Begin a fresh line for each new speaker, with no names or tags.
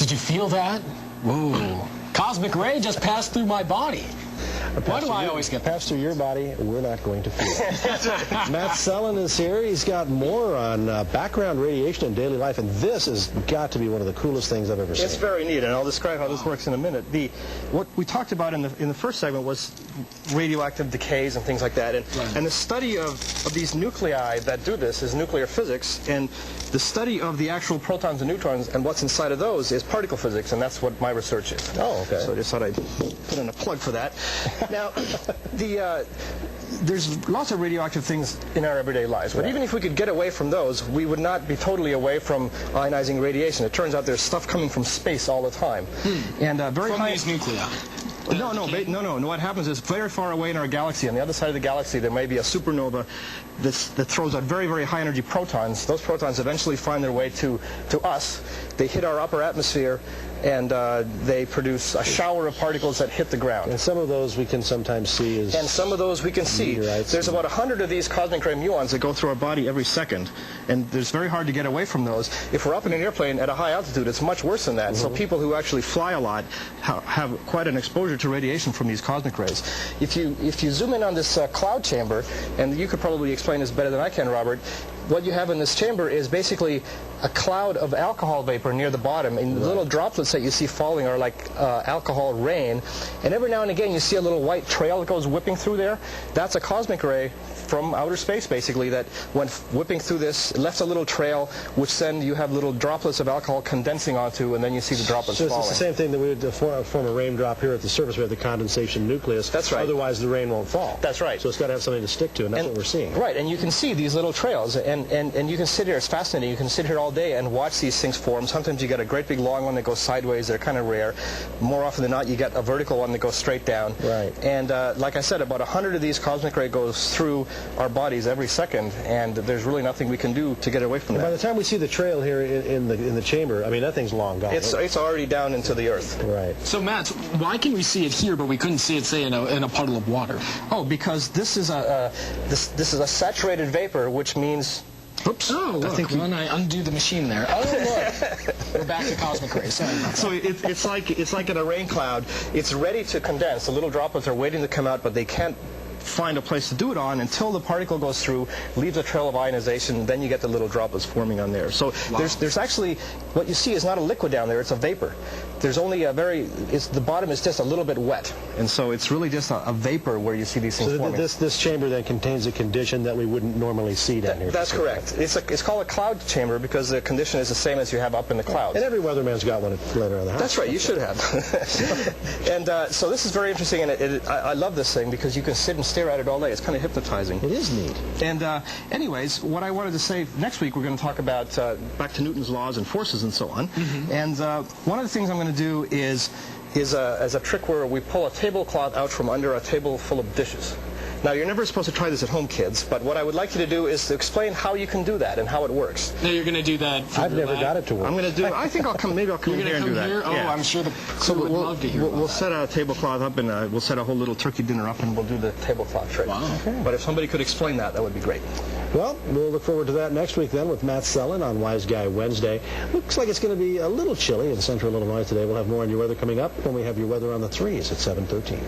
Did you feel that? Whoa. Cosmic ray just passed through my body. Why do I always get that?
Pass through your body, we're not going to feel it. Matt Sellin is here. He's got more on background radiation in daily life, and this has got to be one of the coolest things I've ever seen.
It's very neat, and I'll describe how this works in a minute. What we talked about in the first segment was radioactive decays and things like that, and the study of these nuclei that do this is nuclear physics, and the study of the actual protons and neutrons and what's inside of those is particle physics, and that's what my research is.
Oh, okay.
So I just thought I'd put in a plug for that. Now, there's lots of radioactive things in our everyday lives, but even if we could get away from those, we would not be totally away from ionizing radiation. It turns out there's stuff coming from space all the time. And very
From
high...
these nuclei.
No. What happens is very far away in our galaxy, on the other side of the galaxy, there may be a supernova that throws out very, very high energy protons. Those protons eventually find their way to us. They hit our upper atmosphere, and they produce a shower of particles that hit the ground.
And some of those we can sometimes see as...
And some of those we can see. There's about 100 of these cosmic ray muons that go through our body every second, and it's very hard to get away from those. If we're up in an airplane at a high altitude, it's much worse than that. So people who actually fly a lot have quite an exposure to radiation from these cosmic rays. If you zoom in on this cloud chamber, and you could probably explain this better than I can, Robert, what you have in this chamber is basically a cloud of alcohol vapor near the bottom, and the little droplets that you see falling are like alcohol rain, and every now and again you see a little white trail that goes whipping through there. That's a cosmic ray from outer space, basically, that when whipping through this, it left a little trail, which then you have little droplets of alcohol condensing onto, and then you see the droplets falling.
So it's the same thing that we would form a raindrop here at the surface. We have the condensation nucleus.
That's right.
Otherwise, the rain won't fall.
That's right.
So it's got to have something to stick to, and that's what we're seeing.
Right, and you can see these little trails, and you can sit here. It's fascinating. You can sit here all day and watch these things form. Sometimes you get a great big long one that goes sideways. They're kind of rare. More often than not, you get a vertical one that goes straight down.
Right.
And like I said, about 100 of these cosmic ray goes through our bodies every second, and there's really nothing we can do to get away from that.
By the time we see the trail here in the chamber, I mean, that thing's long gone.
It's already down into the earth.
Right.
So, Matt, why can we see it here, but we couldn't see it, say, in a puddle of water?
Oh, because this is a saturated vapor, which means...
Oops. Oh, look, when I undo the machine there. Oh, look. We're back to cosmic rays. Sorry about that.
So it's like in a rain cloud. It's ready to condense. The little droplets are waiting to come out, but they can't find a place to do it on until the particle goes through, leaves a trail of ionization, then you get the little droplets forming on there. So there's actually, what you see is not a liquid down there, it's a vapor. There's only the bottom is just a little bit wet, and so it's really just a vapor where you see these things forming.
This chamber then contains a condition that we wouldn't normally see down here.
That's correct. It's called a cloud chamber because the condition is the same as you have up in the clouds.
And every weatherman's got one later in the house.
That's right, you should have. And so this is very interesting, and I love this thing because you can sit and stare at it all day. It's kind of hypnotizing.
It is neat.
And anyways, what I wanted to say, next week we're going to talk about back to Newton's laws and forces and so on. And one of the things I'm going to do is as a trick where we pull a tablecloth out from under a table full of dishes. Now, you're never supposed to try this at home, kids, but what I would like you to do is to explain how you can do that and how it works.
Now, you're going to do that for
I've never got it to work.
I'm going to do it. I think I'll come, maybe I'll come in here and do that.
Oh, yeah. I'm sure the crew would love to hear
We'll set a tablecloth up, and we'll set a whole little turkey dinner up, and we'll do the tablecloth trick.
Wow.
Okay.
But if somebody could explain that, that would be great.
Well, we'll look forward to that next week then with Matt Sellin on Wise Guy Wednesday. Looks like it's going to be a little chilly in central Illinois today. We'll have more on your weather coming up when we have your weather on the 3s at 7:13.